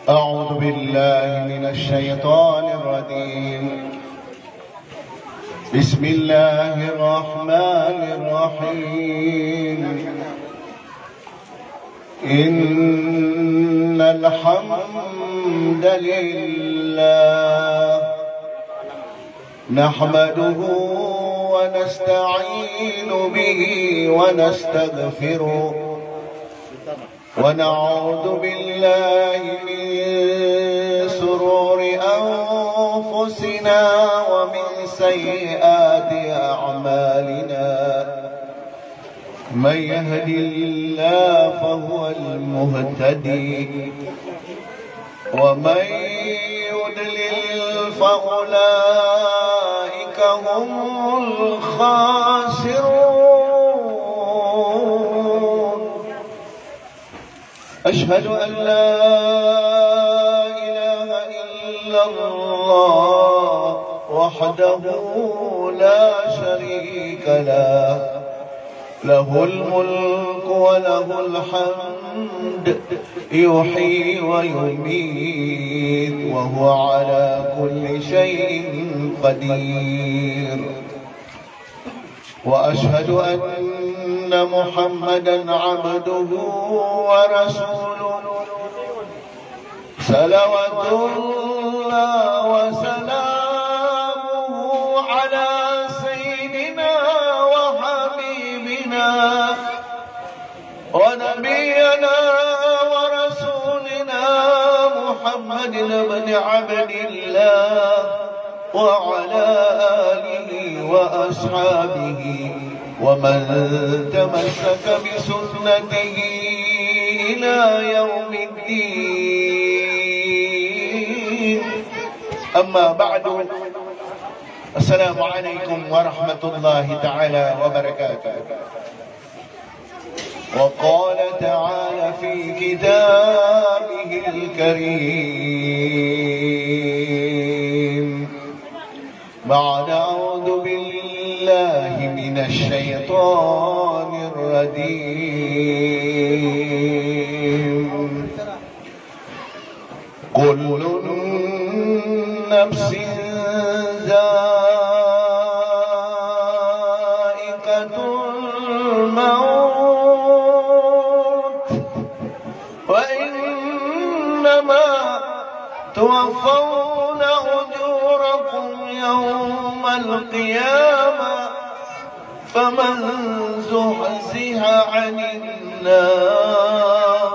أعوذ بالله من الشيطان الرجيم. بسم الله الرحمن الرحيم. إن الحمد لله نحمده ونستعين به ونستغفره ونعوذ بالله من شرور أنفسنا ومن سيئات أعمالنا. من يهد الله فهو المهتدي ومن يضلل فأولئك هم الخاسرون. أشهد أن لا إله إلا الله وحده لا شريك له، له الملك وله الحمد يحيي ويميت وهو على كل شيء قدير. وأشهد أن محمدا عبده ورسوله صلوات الله وسلامه على سيدنا وحبيبنا ونبينا ورسولنا محمد بن عبد الله وعلى آله وأصحابه ومن تمسك بسنته إلى يوم الدين. أما بعد، السلام عليكم ورحمة الله تعالى وبركاته. وقال تعالى في كتابه الكريم بعد أعوذ بالله من الشيطان الرجيم كل نفس ذائقة الموت وإنما توفون أجوركم يوم القيامة فمن زحزح عن النار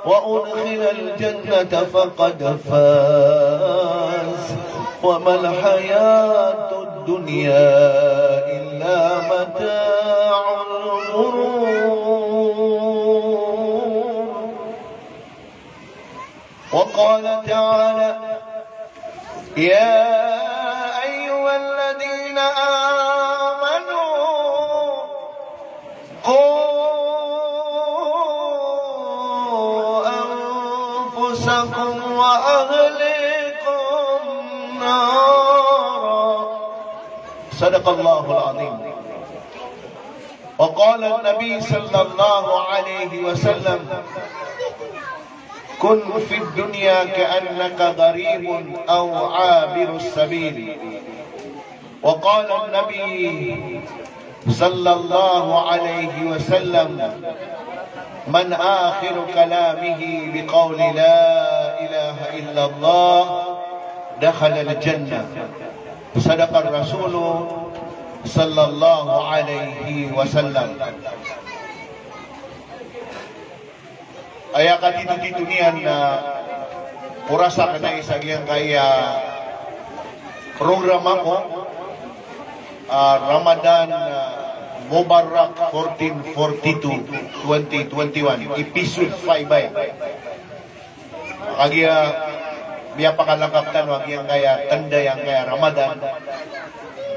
وأدخل الجنة فقد فاز وما الحياة الدنيا إلا متاع الغرور. وقال تعالى يا أيها الذين آمنوا قوا أنفسكم وأهليكم نارا. صدق الله العظيم. وقال النبي صلى الله عليه وسلم كن في الدنيا كأنك غريب أو عابر السبيل. وقال النبي صلى الله عليه وسلم من آخر كلامه بقول لا إله إلا الله دخل الجنة. صدق الرسول صلى الله عليه وسلم. Aya katitutunian na kurasa ka na isang yang kaya program ako Ramadan Mubarak 1442-2021 episode 5 ay kaya biya pakalakaptan wag yang kaya tanda yang kaya Ramadan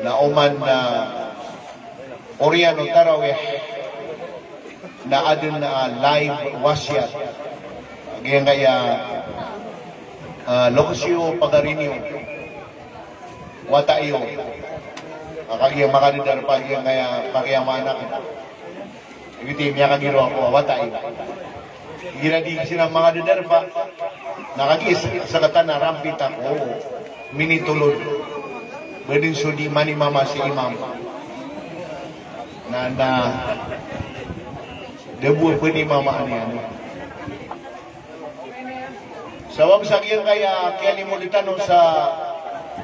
na uman na Oriano Tarawih na adun na live wasyat ngayon kaya lokasyo pagarinyo watayo Kagiyang makadidar pagiyang kaya anak. Iti niya kagiro ako awatay. Ginadi silang mga didar pa. Nakagis sa kata na rampit ako. Minitulod. Badin sudi mani mama si imam. Na debu pa ni mama ano. Sawang sagiyang kaya limulitan sa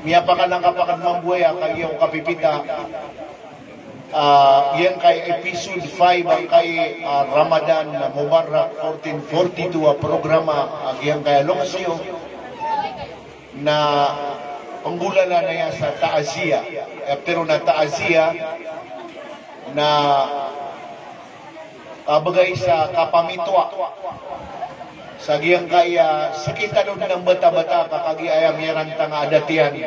miyapakan ng kapakan mambuya kagiyang kapipita. Yan kay episode 5 ang kay Ramadan Mubarak 1442 programa yan kay Loksyo na panggulala na yan sa taazia pero na taazia na bagay sa kapamitwa sa giyang kay sakita doon ng bata-bata kakagiyayang yarang adatian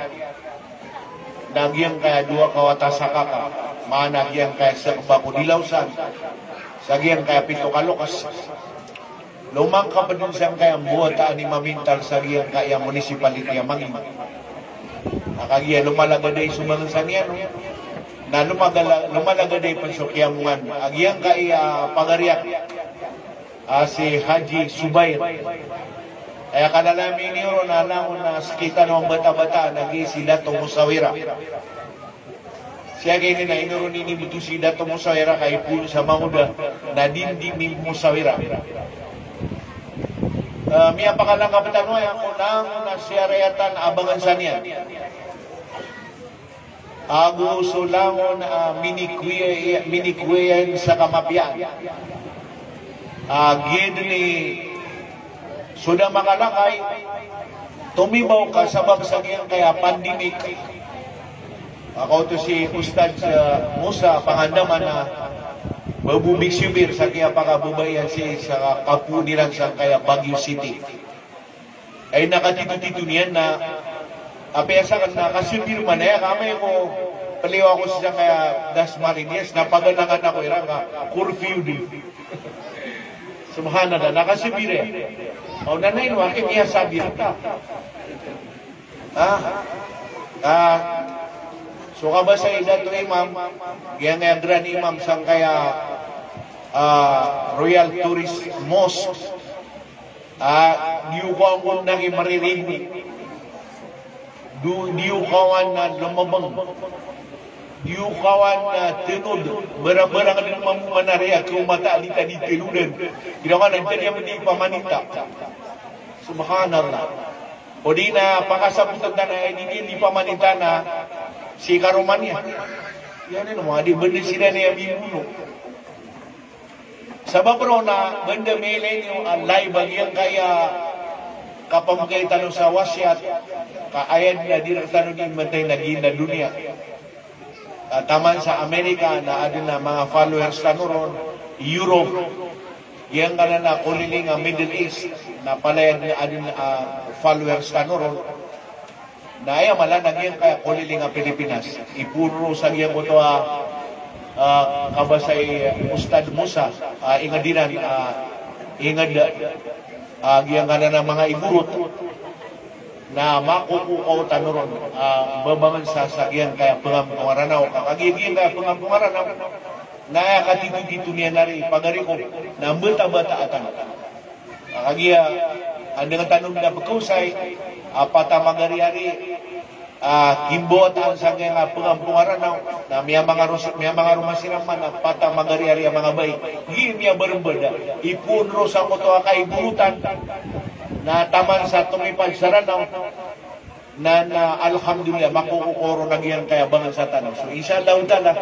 nagyang kaya dua kawatasaka ka managyan kaya sa bako dilawsan sagyan kaya pito kalokas lumang ka pa dun siyang kaya buhataan ni mamintal sagyan kaya municipality mangin nakagya lumalagaday sumansan yan na lumalagaday pansukyamungan agyang kaya pagariak si Haji Subayr kaya kanalami niyo na naon na sakita ng bata-bata nagi sila tumusawira. Siya ganyan na inuro nini buto sila tumusawira kay pun sa manguda na dindi mi musawira. Miya pakalang kapatanoy ako nang na siya rayatan abangan sa niya. Ago sulangon minikwiyan sa kamapyan. Gid ni sudah makalakay, tumibaw ka sa bagsagyan kaya pandemic. Ako to si Ustad Musa, pangandaman na babubig sibir sa kaya pakabubayan sa kapuniran sa kaya Baguio City. Ay nakatito-tito niyan na apesa ka na kasibir man na kamay ko paliwa ko siya kaya Dasmariñas napaganangan ako irang curfew din. Subhanallah, nakasibire. O nanay no, aking iya sabi ka. So kabasay dato imam, yang Grand Imam sang kaya Royal Tourist Mosque. Diyo ko ang naging maririnig. Diyo kawan na lumabang. Diyo kawan na tinod. Barang-barang ka din mamanariya kung mata-alita di tiludan. Ginawa na ito niya hindi pamanita. Subhanallah. O di na pakasabutan na hindi pamanita na si karuman niya. Yan ano mga di benda sila niya binuno. Sabab ro na benda mele niyo alay bagyang kaya kapamagay tanong sa wasyat kaayad na direktano din matay na gina dunia. Taman sa Amerika na adin na mga followers na ron, Europe, yang kana na kuliling Middle East na palayad na adin followers na ron, na ayaw malanag yan kaya kuliling Pilipinas. Ipuro sa iya mo ito kabasay Ustad Musa, ingadinan, yang kana na mga iburot, na makukukaw tanuron babangan sa sagyan kaya pengampungaranaw kakagiging kaya pengampungaranaw na katito-tito niya na rin pagari ko na bata-bata atan kakagiya ang nga tanong na pagkausay patamagari-ari kimbot ang sagyan nga pengampungaranaw na miya mga rumasiraman na patamagari-ari ang mga bay miya barumbada ipunro sa koto kaiburutan na taman sa tumipag saranaw na alhamdulillah makukukuro nagyan kaya bangan sa tanong. So isa daw tala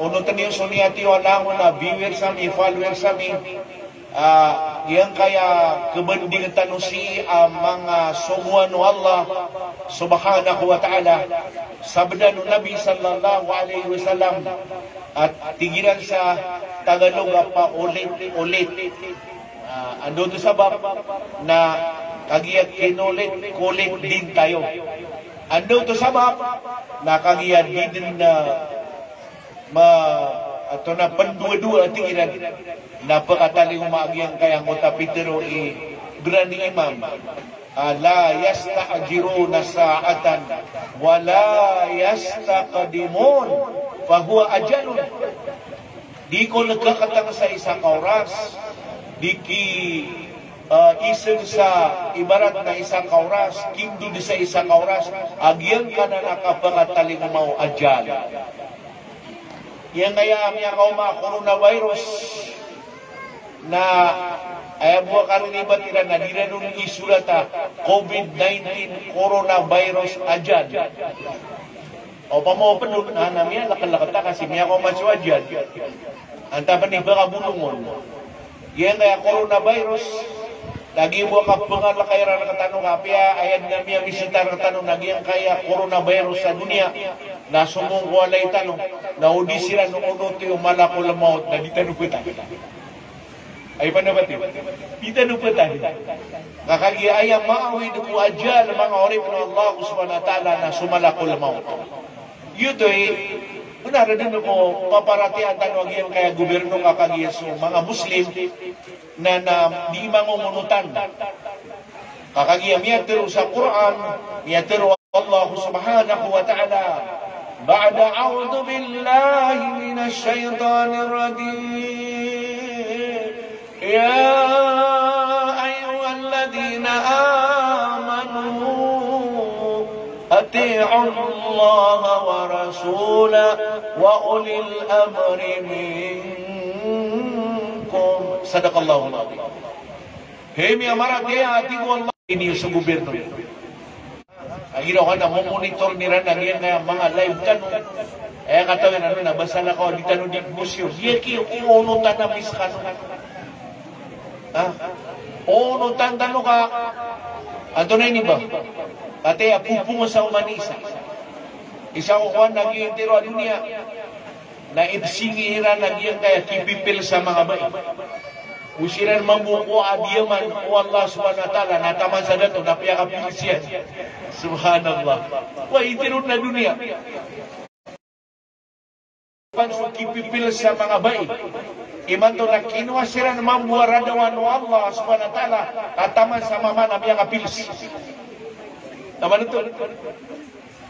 unutan niyo suniyati wala mo na viewers sami, followers sami yan kaya kabandingan tanong si mga sumuan no Allah subhanahu wa ta'ala sabda no Nabi sallallahu alaihi wasallam at tigilan sa Tagalog pa ulit ando to sabab na kagiyat kinulit din tayo. Ando to sabab na kagiyat din na ato na pandua-dua tinginan napakatali umaagyang kaya Mota Pedro Grand Imam la yasta'jiruna sa'atan wa la yastaqdimun fahuwa ajalun. Di ko nagkakatang sa isang oras, di ki isang sa ibarat na isang oras, kindo di sa isang oras, agyan ka na nakapangataling mau ajal. Yan kaya ang mga coronavirus na ay buwa karon iba tira na dira nung isulata COVID-19 coronavirus ajal. O pamopan nung nanamya lakalakata kasi miya ko maswadyan. Ang taban ni baka bulungon. Yan kaya coronavirus lagi mo ka pangalakayra na katanong kapya ayan na miya visitar na tanong nagyang kaya coronavirus sa dunia na sumong walay tanong na udi sila nung unuti umalako lamaut na di tanong ko tayo. Ay panabati. Kita lupa tadi. Kakagiaya maawi duku ajal mga orib ng Allah subhanahu wa ta'ala na sumalakul maut. Yuto benar din mo paparatihan tanong yan kaya gobyerno kakagiya so mga Muslim na di mangungunutan. Kakagiya miyatiro sa Quran, miyatiro Allah subhanahu wa ta'ala. Ba'da a'udhu billahi minash shaytanir rajim. يا أيها الذين آمنوا أطيعوا الله ورسوله وأولي الأمر منكم صدق الله العظيم. Hei mi amarat ya ati Allah ini sa gobyerno. Ang ginawa na monitor nila na yan mga live tanong. Katawin ano na basa na ko di tanong di musyo. Diya ki unutan na miskan. Ono tandano ka ato na ini ba ate apupungo sa umanisa isa ko kuhan naging tiro a dunia na ibsingira nagyang kaya kipipil sa mga bay usiran mamuko adiyaman o Allah subhanahu wa ta'ala nataman sa dato napiyakapil siya subhanallah wa itiro na dunia pansong kipipil sa mga bay iman to na kinuha sila na mamuwaradawan wa Allah subhanahu wa ta'ala tataman sa mama na biyang apils. Naman ito.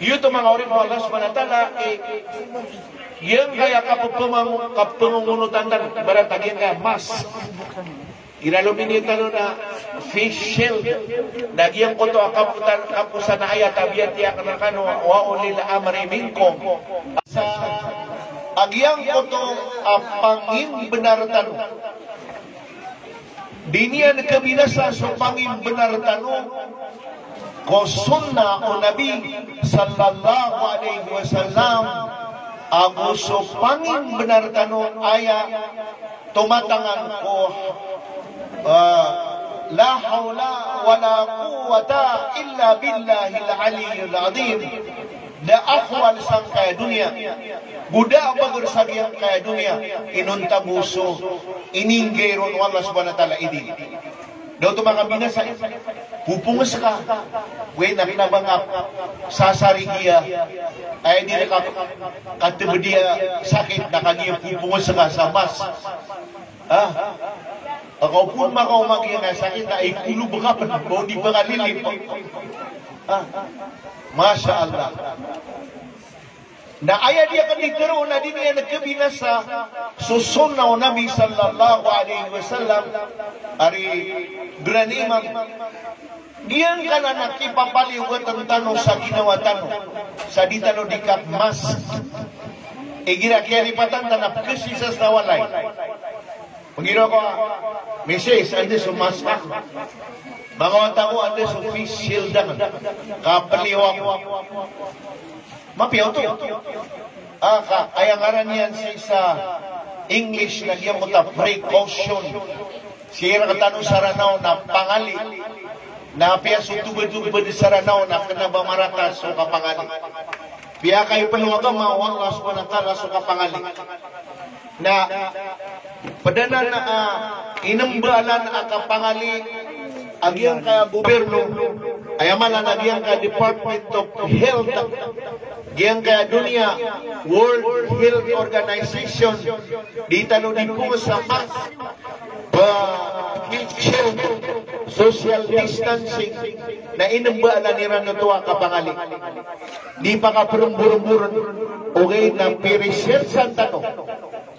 Iyo to mga orin mo Allah subhanahu wa ta'ala yung kaya kapangungunutan baratagyan kaya mas iralumini ito na face shield nagyang ko to kapusan na ayat abiyat tiyak na kano wa ulil amri minkum sa agyang ko to pangin benar tanong. Dinian kabinasa so pangin benar tanong ko sunna o Nabi sallallahu alaihi wasallam ako so pangin benar tanong aya tumatangan ko la hawla wala quwata illa billahil aliyyil azim da akhwal sang kaya dunia budak bagar sagyang kaya dunia inunta buso ininggeron Allah subhanahu wa ta'ala ini daw to mga binasa pupungas ka wey nakinabangap sasarigiya ay di na katibadiya sakit nakagiya pupungas ka sa mas ako pun makaw magiya nga sakit na ikulub ka pa o di ba kalilip Masya Allah. Na ayat dia kan diteru na din yang kebinasa susunna Nabi sallallahu alaihi wasallam ari granimang diyan kana nakipapaliw tentang sa ginawa tanong sa ditano di kapmas igira kaya lipatan tanap kesisas na walay pagiro ko message ande sumasak mga tao ande sa official dan kapaliwak mapiyaw to ayang aran yan sa English nagyan mo ta precaution siya katanong sa ranaw na pangali na piya sutubad-tubad sa ranaw na kanabamaratas o kapangali piya kayo panuwaga mawang Allah subhanahu wa ta'ala so kapangali na padana na inambalan ang kapangali agyang ka gobyerno ayamalan agyang ka Department of Health agyang ka dunia World Health Organization di talo di po sa mas social distancing na inambaanan ni Rano tuwa kapangali. Di pa ka perumburumburon okay na piresersan tanong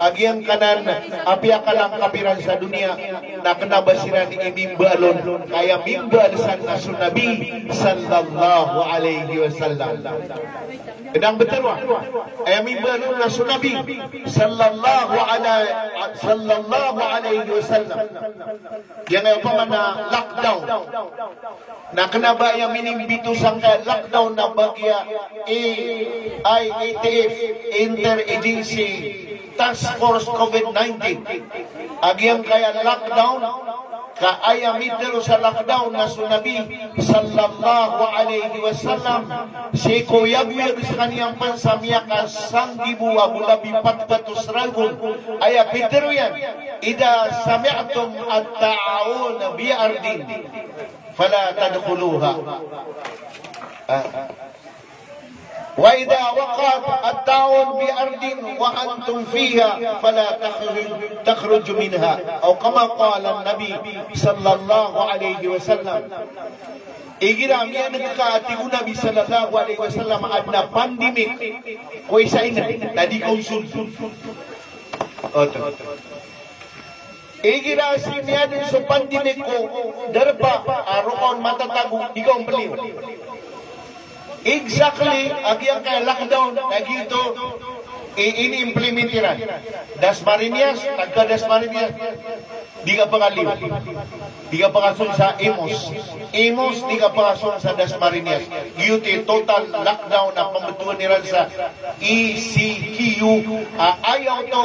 agyang kanan apya ka lang kapiran sa dunia na kanabasiran ni imimbalon kaya mimbalsan na sunabi sallallahu alaihi wasallam. Kedang beterwa ay mimbalon na sunabi sallallahu alaihi wasallam. Yang ay pa na lockdown na kanaba yung minimbito sang lockdown na bagya IATF Interagency Task Force COVID-19 agyang kaya lockdown kaaya mitero sa lockdown na sunabi sallallahu alaihi wasallam si kuyagwir sa kaniyang pansamyakan sanggibu abulabi patpatus ragun aya mitero yan ida sami'tum at-ta'awun bi'ardin fala tadkhuluha wa idha waqat at-ta'awun bi'ardin wa antum fiha fala takhruju minha aw kama qala an-nabi sallallahu alaihi wasallam. Igira miya nagkaati ko Nabi sallallahu alaihi wasallam adna pandemic ko isa ina tadi konsul igira si miya din sa pandemic ko darba aron matatago ikaw ang beliw. Exactly, agyang kay lockdown, nagito, ini-implementiran. Dasmariñas, tagka Dasmariñas, di ka pangaliw. Di ka pangasun sa Imus. Imus, di ka pangasun sa Dasmariñas. Giyuti, total lockdown na pamatuan niran sa ECQ. Ayaw to,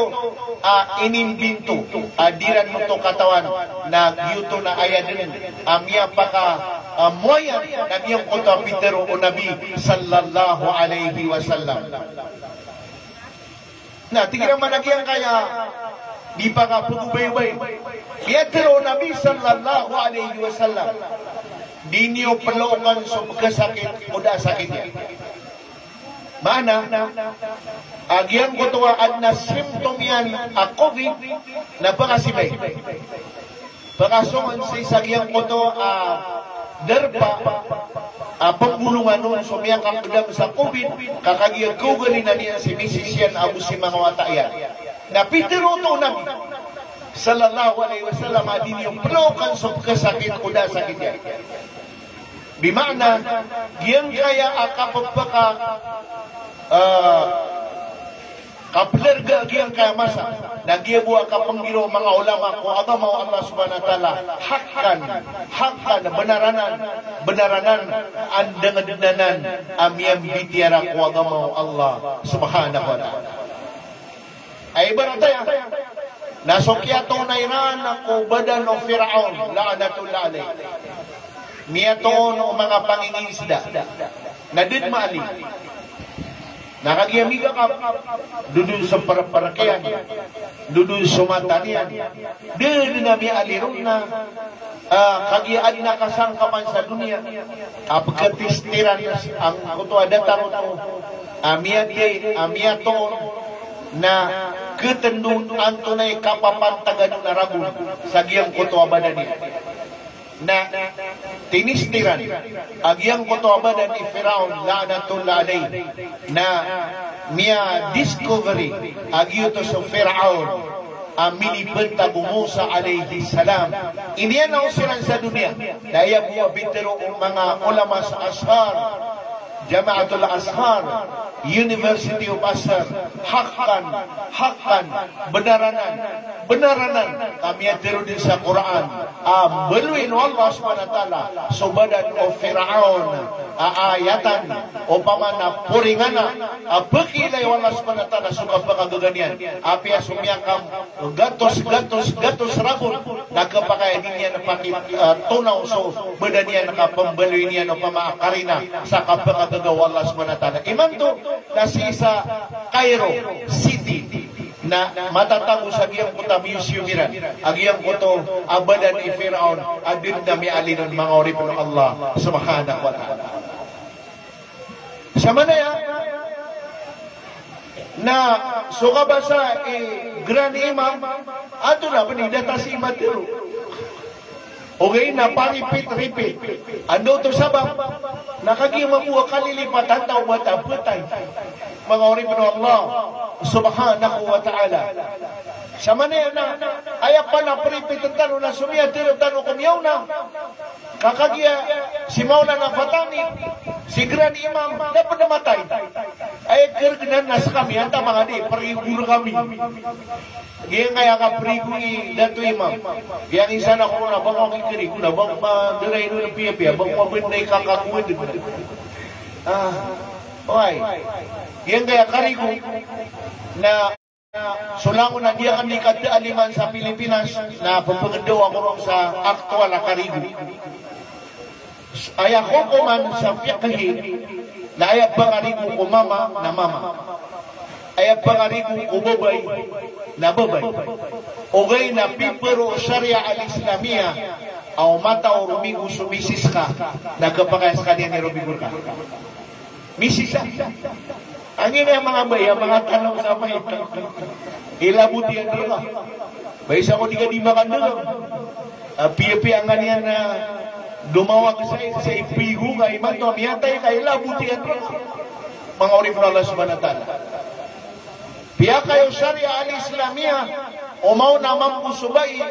inimbinto. Diran mo to katawan na giyuto na ayanin. Amya pa ka, moyan, nagiyang kota Pitero o Nabi sallallahu alaihi wasallam. Na, tingnan man nagyang kaya, di pa ka putubay-bay. Pitero o Nabi sallallahu alaihi wasallam. Di niyo pelukan sa pagkasakit o sakit niya. Mana, agyang kutuwaan na symptom yan a COVID na pakasibay. Pagkasungan sa isagyang kuto darba pambulungan nun sumiyakang kadam sa COVID kakagiyag kugali na niya si Mrs. Yan Abu si mga watayan na Pitero to Nabi sallallahu alaihi wasallam adin yung pelukan sa pagkasakit o sakit yan. Bimana giyang kaya akapagpaka kaplerga giyang kaya masa nagiyabu ka panggiro mga ulama ko agama Allah subhanahu wa ta'ala hakkan benaranan andangan amyam bitiara ko agama Allah subhanahu wa ta'ala ay barataya nasokyato na iran ako badan o Firaun la'anatullah alayh miyato no mga pangingisda nadid maali nakagiyamiga ka dudun sa parakeyan dudun sa matanian dudun na may alirong na kagiaan na kasangkapan sa dunia pagkatistiran ang kutuwa datang amiyato na ketendun antunay kapapantagan na ragun sa giyang kutuwa badan niya na tinistiran agyang kutuabadan ni Firaun la'natullah alayh na miya discovery agyuto sa Firaun minibenta Musa alayhi salam iniyan na usiran sa dunia daya buwa bitero mga ulama sa Ashar Jamaatul Ashar University of Ashar hakkan benaranan kami adero din sa Quran beluin Allah subhanahu wa ta'ala subadan o Firaun ayatan o pamana puringana bekilay Allah subhanahu wa ta'ala suka pagagaganian apia sumyakam gatos ragun nakapakaya niya na pakit tunaw so bedanian nakapambeluin niya no pamaakarina sa kapagagawa Allah subhanahu wa ta'ala imanto na si sa Cairo City na matatago sa giyang kuta museum-iran agiyang kuto abadan ni Firaun adin na may alinon mga oripon Allah subhanahu wa ta'ala sa manaya na sukabasa Grand Imam ato na panidata si Matero Okay na paripit-ripit. Ando to sabab, nakagimabuha kalilipatan tao bata putay. Mga orib na Allah, subhanahu wa ta'ala. Sa manaya na, ayaw pa na paripit ang tanong na sumiya, tiro tanong kumyaw na. Kakagiya, si Maula na Fatani, si Grand Imam, dapat namatay. Ay, kergenan nas kami, anta mga di, perigur kami. Gaya nga ka periguri datu Imam. Gaya isa na ko na, bang ang ikiri ko na, bang madiray no ng piya-piya, bang mabinay kakakuha din. Okay. Gaya nga karigo na sulangon na diya kami kadaaliman sa Pilipinas na pagpagadaw ako sa aktual na karigo. Ay ako kuman sa fiqhi na ayat pangarigo ko mama na mama. Ayat pangarigo ko babay na babay. Ogay na pipero syariah al-Islamiyah au mata o rumigo sumisis ka nagkapakayas ka niya ni Robigur ka. Misis ka. Ang ina mga baya, mga tanong sa mga ito. Ilabuti ang dila. Baysa ko di ka di makandang. Piya-piya nga niya na dumawag sa ipigo nga iman to. Miyatay ka ilabuti ang dila. Mga orif na Allah subhanahu wa ta'ala. Piya kayo syariah al-Islamiyah. Umaw naman po subay,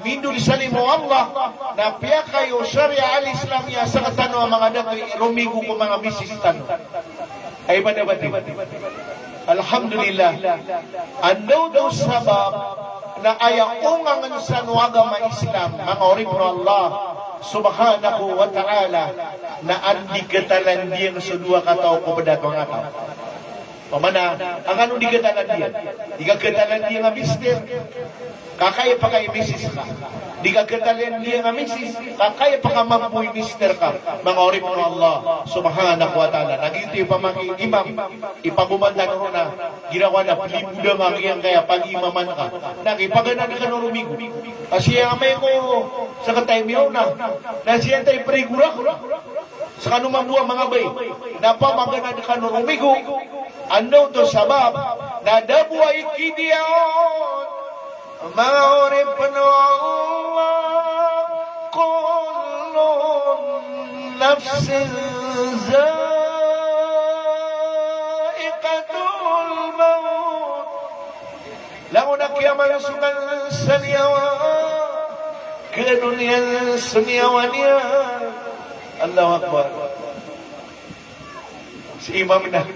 mindul salim mo Allah, na piya kayo syariah al-Islamiyah sa katano ang mga datoy, rumigo ko mga misis tanong. Ay badabati. Alhamdulillah. Ando do sabab na ayakungan sa nuagama Islam, mga orib na Allah subhanahu wa ta'ala, na andi katalan diyan sa dua katao ko badat mga tao. Pamana, ang ano di katalan diyan? Di ka katalan diyan nga mister. Kakaya pa kayo misis ka. Di ka katalan diyan nga misis. Kakaya pa ka mampuy mister ka. Mga orib na Allah subhanahu wa ta'ala. Nagito yung pamanging imam. Ipagumandan ko na ginawa na pilibuda nga kaya kaya pag-imaman ka. Nagipaganan ka no rumigo. Kasi ang may ko sa katay miyaw na. Na siya tayo pregura ko. Sa kanumambuha mga bay. Napamaganan ka no rumigo. Ano to sabab na dabuay kidiyaon mga orib na Allah kullun nafsin zaiqatul maut lango na kiaman sungan sa niyawa kanunian sa niyawa niya. Allahu Akbar. Si imam na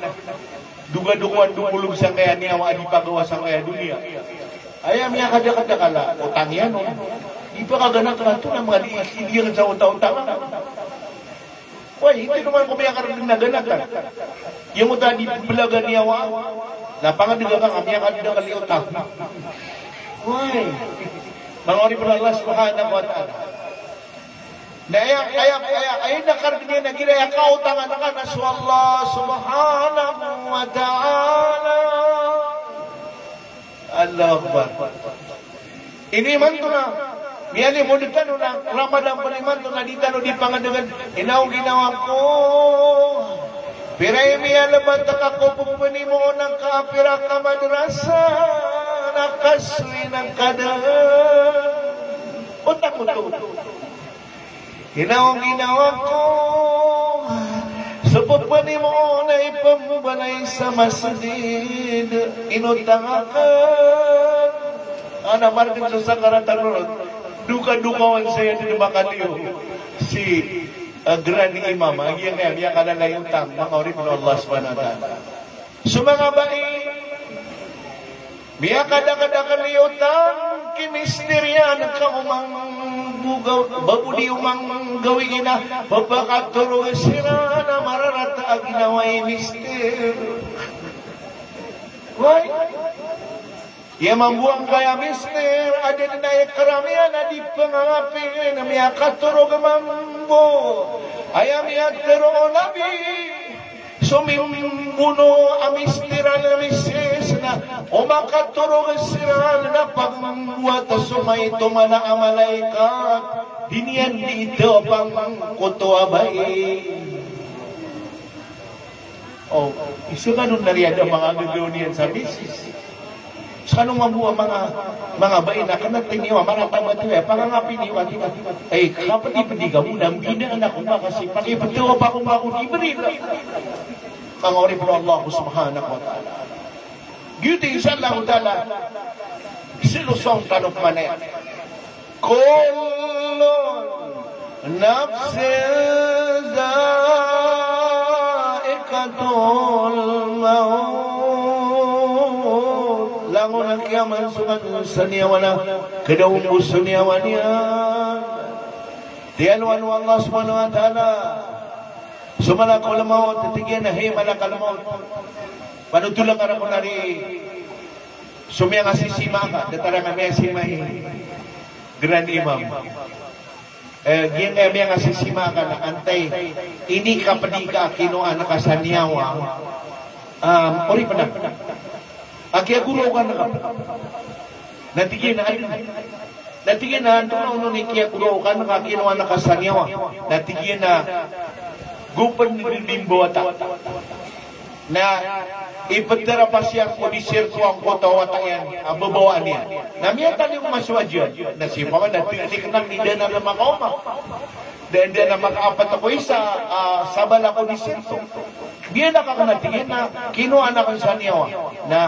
duga-duguan dumulog sa kaya niya wa di pagawa sa kaya dunia. Ayam niya kada-kada kala utang yan no. Di pa kaganak na ito na mga diikidiyan sa utang-utang. Why, hindi naman ko mayakar din naganakan. Yung utang di belaga niya wa napangadiga ka kami ang kada kali utang. Why? Mga orib na Allah subhanahu wa ta'ala. Ay nakardinya na ginaya kautangan ka na sa Allah subhanahu wa ta'ala. Allah Akbar. Ini man to na. Miyali mo dito na Ramadan pa naman to na dito no di pangadangan. Inaw ginawa ko. Piray miyala bata ka ko pupuni mo ng kaapira ka madrasa. Nakaswi ng kadaan. Utak mo to. Ginawa ko supot pa ni mo na ipambalay sa masjid inutang akan ana margin sa sakaratan nunod duka-dukawan saya di makaliyo si Grand Imam agyan niya kanalay utang mga orib na Allah subhanahu wa ta'ala sumanga bai miya kada-kada utang kimisterya nagkaumang bugaw babudi umang gawin na babakaturo sira na mararata ang ginaway mister. Why? Iya mambuang kaya mister ada na ikaramian na di pangangapin na miyakaturo gamambo ayam yakaturo nabi sumimbuno amistiran na misis na umakaturo siral na pagbuhat sumay tumana ang malaikat dinian dito pang kutuabay. Oh, iso nga nun nariyan ang mga gagawin sa misis. Sa kanong mga baina kana tiniwa maratama tiwa pangangapi niwa tiwa kapati pendiga mudam bina anak ko kasi pakipatuwa pa kung ako ibri pangori po Allah subhanahu wa ta'ala gitu insyaallah taala silusong tanong manay kullu nafsin za'iqatul maut langon ang kiaman sukat saniawan na kedawang gusto niyawan niya dialwan wa Allah subhanahu wa ta'ala sumalakaw lamawat titigyan na hey malakal maut panutulang ka na po nari sumiyang asisima ka datarang may asimahi Grand Imam Gian kaya may asisima ka na antay ini ka padika kinuan na kasaniawa ori pa na Akia guru kan natigin na natigin na tuno ni kia guru kan kakinawa na kasanyawa natigin na gupan limbo ata na ipatara pa siya kondisir ko ang kota watayan babawaan niya na miya tali ko maswajan na siya pa na tiniknang nida na makoma dan dia na makaapat ako isa sabala kondisir ko dia nakakanatingin na kinuha na kang sanyawa na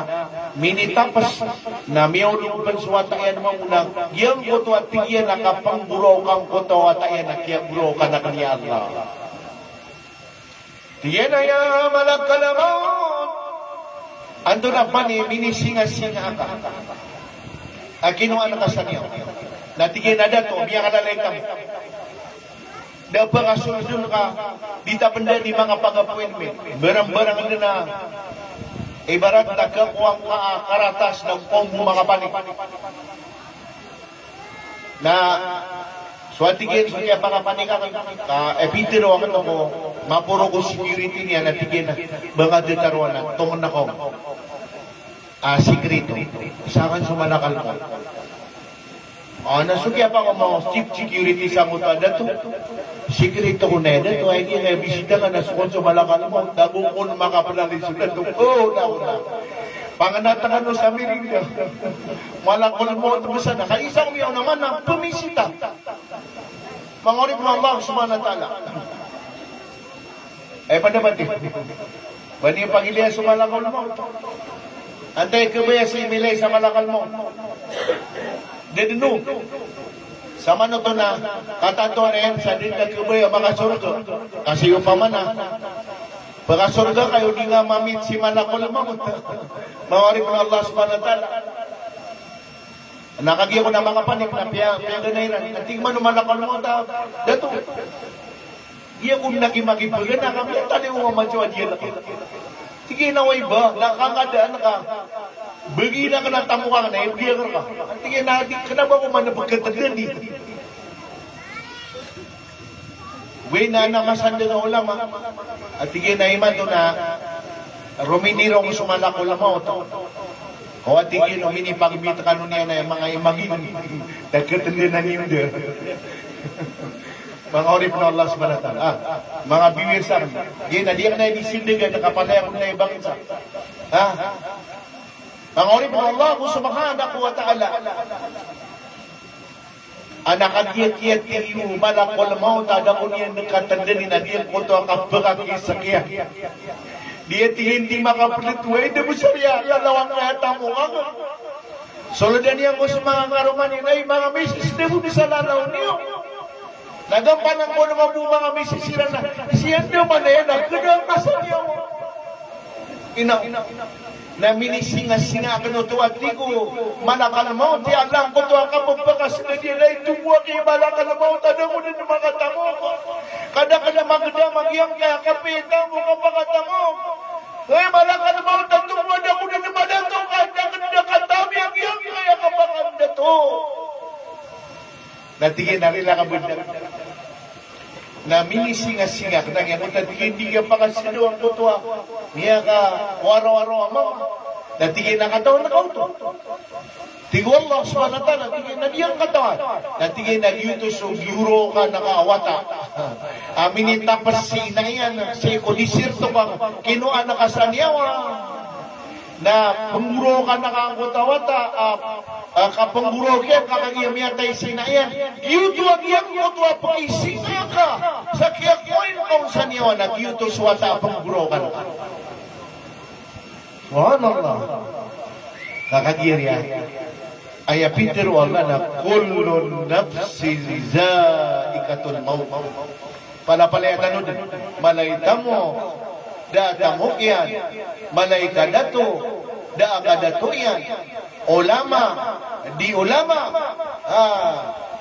minitapas na miyaw lupan suwatayan mga unang giyang koto at tingin na kapangburaw kang koto watayan na kiyang buraw ka na kanya Allah tingin na ya malakalamot ando na pa ni minisinga-singa ka kinuha na ka sanyawa na tingin na dato biya ka na lang dapat kasunod ka dita benda di mga pag-appointment barang-barang na ibarat nagkakuha ka karatas ng pombo mga panik na suwatigin sa kaya pangapanik ka epitero ako ito ko mapuro ko security niya na tigin na mga detaruan na tungon ako sikrito sa akin sumalakal ko nasukya pa ko mga chief security sa muta dato sikrito ko na dato ay di na bisita ka na sukon sa malakal mo dagukon makapanalis dato na panganatakan mo sa Amerika malakol mo ito basta na kaisang miyaw naman na pumisita mangorip mo Allah subhanahu wa ta'ala panabati bani yung pagilihan sa malakal mo antay ka ba sa imilay sa malakal mo dedeno sama no to na katato rin sa din kakubay mga surga kasi yung pamana baka surga kayo di nga mamit si malakol mo mawari po Allah subhanahu wa ta'ala nakagyan ko na mga panik na piyaganayran at tingman no malakol mo dato iya kung nakimagipagan na kami tali mo mamadyawa diyan ako sige na way ba nakakadaan ka bagi na ka na tamukan na ibigyan ka tingin na kenapa ko man napagkatagan di way na namasanda na ulama at tingin na iman to na ruminiro ko sumalak ulama o at tingin o minipagmita ka nun yan na mga imagin nagkatagan na niyo dyan mga orip na Allah subhanahu wa ta'ala mga biwirsan gina di ka na ibisindigan nakapalayan ko na ibang isa mga orip na Allah subhanahu wa ta'ala anakagiyat-yat iyo malakol mo tadakon yan nagkatandanin na diyan ko ito ang kapagakisakya diyan hindi makapalitway di mo siya yalawang kayata mo solodan yan ko sa mga karuman yun ay mga misis di mo sa lalaw niyo nagampanan ko naman po mga misisiran na siyan niyo man na yan nagkadang kasal niyo na minisinga-singa ka no tuwag di ko malakal mo di alam ko to ang kapagpakas na di na ituwa kay malakal mo tanong mo na ng mga tamo kada ka na magda magyang kaya kapita mo kapag tamo malakal mo tanong mo na ko na ng mga to kada ka na katami ang yang kaya kapag na to natigin na rin lang ang bunda na minisinga-singa ka nang yan hindi ka pakasino ang kutwa niya ka waro-waro mo natigin na katawan na kauto tigo Allah subhanahu wa ta'ala natigin na diyang katawan natigin na yutos o guro ka nakaawata minitapas si na yan si kodisirto kang kinuha na kasanyawa na pengguro ka nakakutawata kapengguro ka kakagiyamiyatay sinayan yuto agyan mo to paisina ka sa kiyakoin kung sa niyo na yuto suwata pengguro ka subhanallah kakagiyariya ay Peter wala na kullu nafsin zaikatul maut pala-palayatan nun malaytamo datamo yan malaykadato daagadato yan ulama di ulama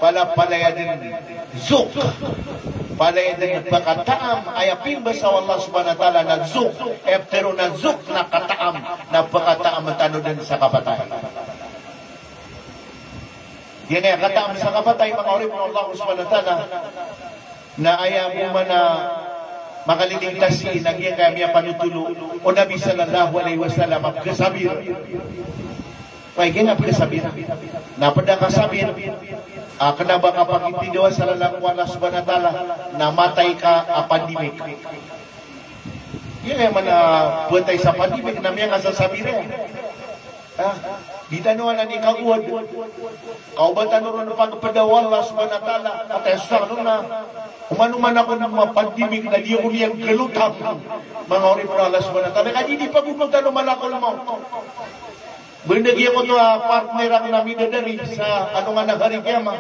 pala-palayadin zuk palayadin pagkataam ay apimba sa Allah subhanahu wa ta'ala nagzuk pero nagzuk na kataam na pagkataam tano din sa kapatay yan ay kataam sa kapatay mga orib ng Allah subhanahu wa ta'ala na ayaw mo man na makaliligtas si nagyang kami panutulo o Nabi sallallahu alaihi wasallam magkasabir may ginapagkasabir napada kasabir kanaba kapag ipindawa sa lalaki Allah subhanahu wa ta'ala na matay ka pandemic yun ay man buwatay sa pandemic na miyang asasabir di tanuan na ni kaguad kaubatan ron pagpadawa Allah subhanahu wa ta'ala at sa na umanuman ako ng mga pandemik na di ako niyang galutang mga orip na Allah subhanahu wa ta'ala kaya di pagpupunta naman ako mo bendagi ako to partner ako namin dadari sa ano nga naghari kiyama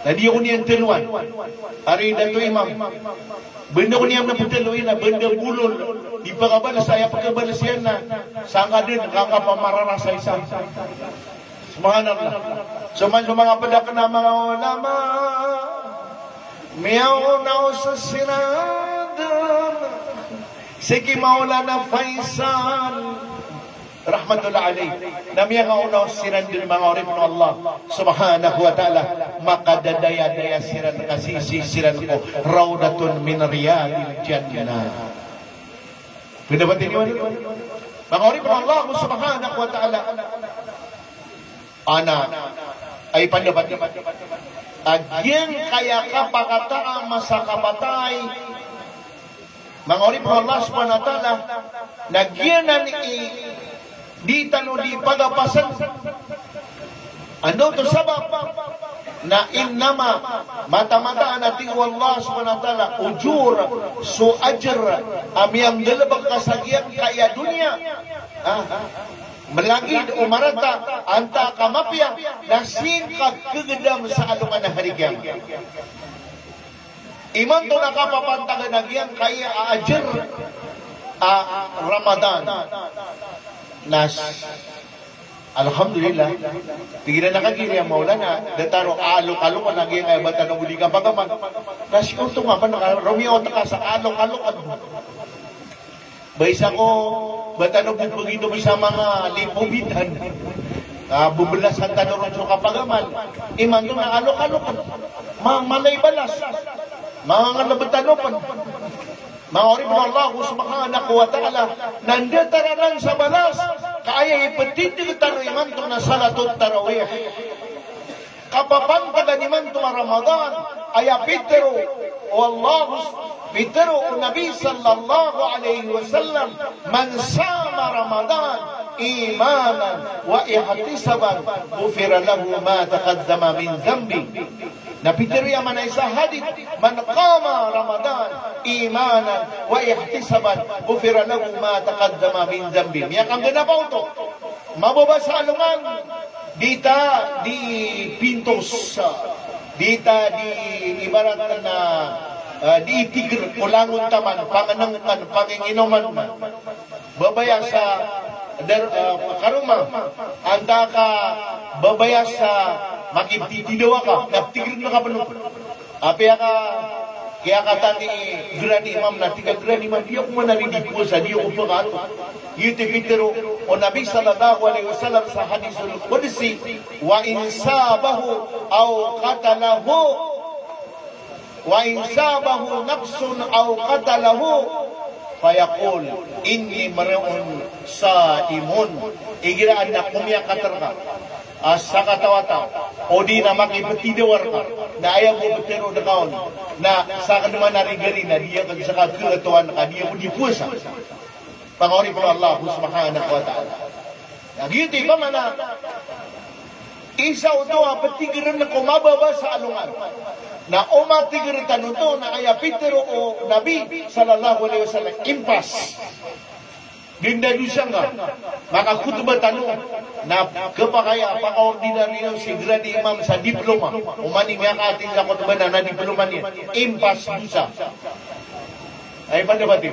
na di ako niyang tiluan hari dato imam benda ko niyang naputiluin na benda bulol di pagkabalas saya pagkabalas yan na sanga din kakapamarara sa isa subhanallah suman mga padak na mga ulama miyaw na sa sinadun sige Maulana Faisal rahmatullah alayh na miyaw nga unaw sinandun mga orib ng Allah subhanahu wa ta'ala makadadaya-daya siran kasisisiran ko rawdatun min riyadil jannah pinabatin niyo mga orib ng Allah subhanahu wa ta'ala ana ay pandabat agyan kaya kapakataan masa kapatay mga orib ng Allah subhanahu wa ta'ala nagyanan di tano di pagapasan ano to sabab na innama mata-mata natin Allah subhanahu wa ta'ala ujur su ajr amiyang dalabang kasagyan kaya dunia melangid umarata anta kamapya na singkat kegedam sa alungan na harigyan iman to nakapapantagan nagyan kaya ajr Ramadan nas alhamdulillah tignan nakagiri ang Maulana dataro alok-alok ang nagyan ay bata ng uli ka pagaman kasi ito nga pa Romeo taka sa alok-alok baysa ko bata ng bubagito sa mga lipubitan bubulasan tanong sa kapagaman iman doon ang alok-alok mga malay balas mga nalabatanupan mga orib ng Allah subhanahu wa ta'ala nandetararan sa balas kaya ipatitig tariman ito na salatut tarawih kapapantagan naman ito Ramadan ay Petro wallahu Petro Nabi sallallahu alaihi wasallam man sama Ramadan imanan wa ihtisaban ghufira lahu ma taqaddama min dhanbi na Peter yaman ay sa hadith man qama Ramadan imanan wa ihtisaban ghufira lahu ma taqaddama min dhanbi miyak ang ganapaw to mababasa alungan dita di pintos dita di ibarat na di tigr ulangon taman panganangkan panginginuman babaya sa karuma anda ka babaya sa makiptitidawa ka nagtigr na ka panong apya ka kaya katani grani imam na tiga grani imam dia kuma naridipo sa dia upo ka ato yuti Petro o Nabi sallallahu alaihi wasallam sa hadisul qudsi wa insabahu aw qatalahu wa insabahu nafsun aw qatalahu fayaqul inni mar'un saimun igiraan na kumya katarka asa katawata o di na makipatidawar ka na ayaw mo Petro na kaon na sa kanuman narigari na diya kag sa kagatuan ka diya mo di pusa pangori po Allah subhanahu wa ta'ala Gitu pa mana isa ito patigiran na kumababa sa alungan. Na umatigiran ito na kaya Peter o Nabi sallallahu alaihi wasallam impas. Dinda dusa nga makakutba tanong na kapakaya paka-ordinaryo sigura di imam sa diploma. Umani nga kating sa kutba na diploma niya. Impas dusa. Ay pandabati.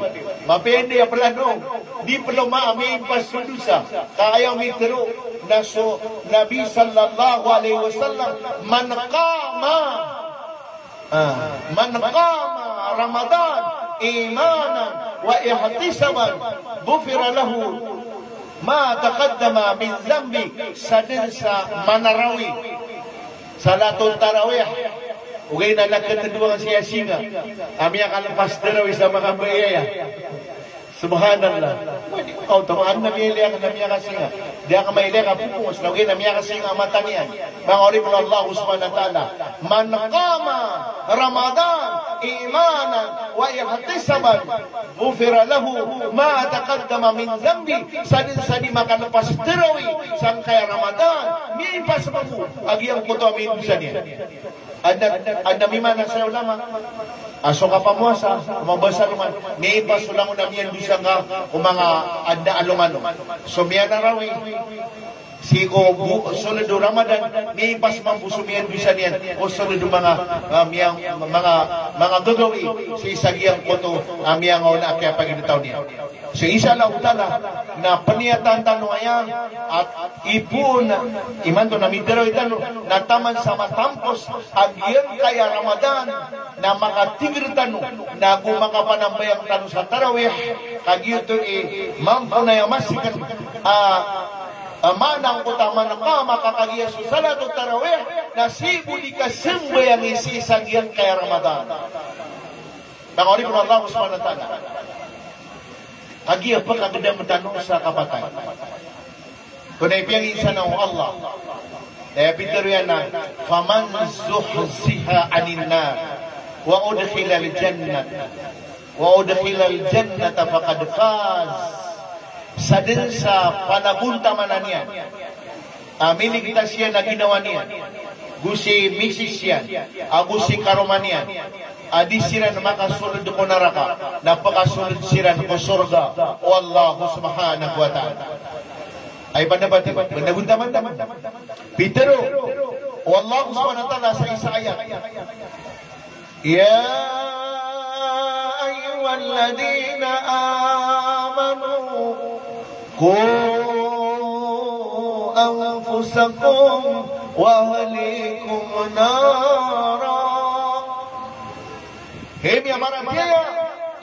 Mapende ya plano. Diploma may impas dusa. Kaya may tiro na so Nabi sallallahu alaihi wasallam man qama Ramadan imanan wa ihtisaban ghufira lahu ma taqaddama min dhanbi sadin sa manarawi salatul tarawih ugay na lakad na duwang siya singa ami ang kalapas tarawih sa mga bayaya subhanallah kau tamaan na miyali ang namiya kasinga dia ka maili ka pupus na ugay namiya kasinga mata niya mga orib na Allah subhanahu wa ta'ala man qama Ramadan imanan wa ihtisaban ghufira lahu ma taqaddama min dhanbi sadin makalapas tarawih sang kaya Ramadan mi pas mo agiyang puto amin sa niya ada mimana sa ulama aso ka pamuasa mabasa naman may pas ulang unamiyan bisa nga o mga anda alumano so miya na rawi Siko sunod do Ramadan may pas mambusumian bisa niyan o sunod do mga gagawi sa isagiyang koto amiyang na kaya pagitaw niya. So isa lang utala na paniyatan tanong ayan at ipon iman to namidero italo na taman sa matampos agyan kaya Ramadan na makatigir tanong na gumakapanambayang tanong sa tarawih kagito mampo na yamasikan manang utama na makakagiya sa salatul tarawih na sibuli ka sembayang isisang yan kaya Ramadan. Nangori po Allah subhanahu wa ta'ala. Kagiya pa kagandang matanong sa kapatay. Kung naipiyang isa na Allah. Daya pitero yan na faman zuhziha anin nar wa udkhila al-jannata faqad faz. Sa din sa panabunta manan niya miligtas siya na ginawa niya gusi misis siya gusi karuman niya adi sira na makasunod ko naraka napakasunod sira ko surga o Allah subhanahu wa ta'ala ay panabati panabunta man Pero o Allah subhanahu wa ta'ala sa isa ayat ya ayyuhalladhina amanu قوا أنفسكم وأهليكم نارا. Hemi amara biaya,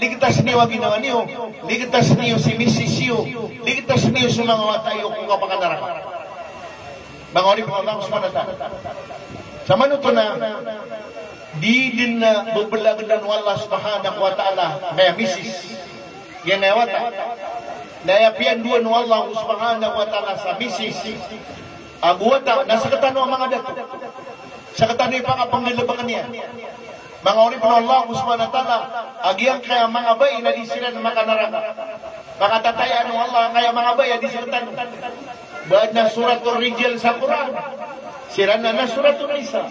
ligtas niyo ang ginawa niyo, ligtas niyo si Mrs. Yu, ligtas niyo sa mga watayo kung kapakanaraka. Mga orip ng Allah subhanahu wa ta'ala. Sa manuto na, di din na bubalagan ng Allah subhanahu wa ta'ala, kaya Mrs. Yan na wata. Nayapian dua no Allah subhanahu wa ta'ala sa misis aguwata nasa katano ang mga dato sa katano yung pangapangnilabangan niya mga orip no Allah subhanahu wa ta'ala agiyang kaya mga bay na di sila na makanaraka makatatayaan no Allah kaya mga bay di sila tanong baad na suratul Rijal sa Quran sira na suratul Nisa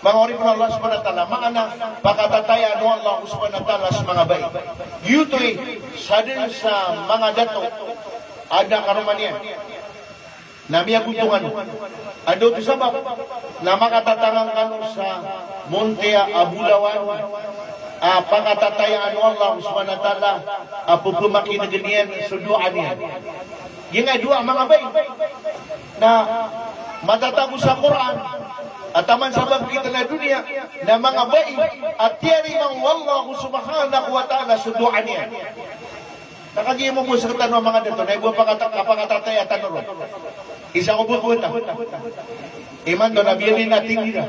mga orip no Allah subhanahu wa ta'ala maana pakatatayaan no Allah subhanahu wa ta'ala sa mga bay yutoy sa din sa mga dato ada karuman niya na miyaguntungan ado to sabab na makatatangang kanu sa Monte Abulawan pakatatayaan no Allah subhanahu wa ta'ala pupumaki na ganyan suduan niya yung dua mga bay na matatago sa Quran at taman sa bangkita na dunia na mga bay at tiyari ng wallahu subhanahu wa ta'ala suduan niya. Nakagiye mo po sa katanong mga dito na ibuwa kapakatatay at tanong. Isa ko bubuta. Iman doon, nabiyalin na tindira.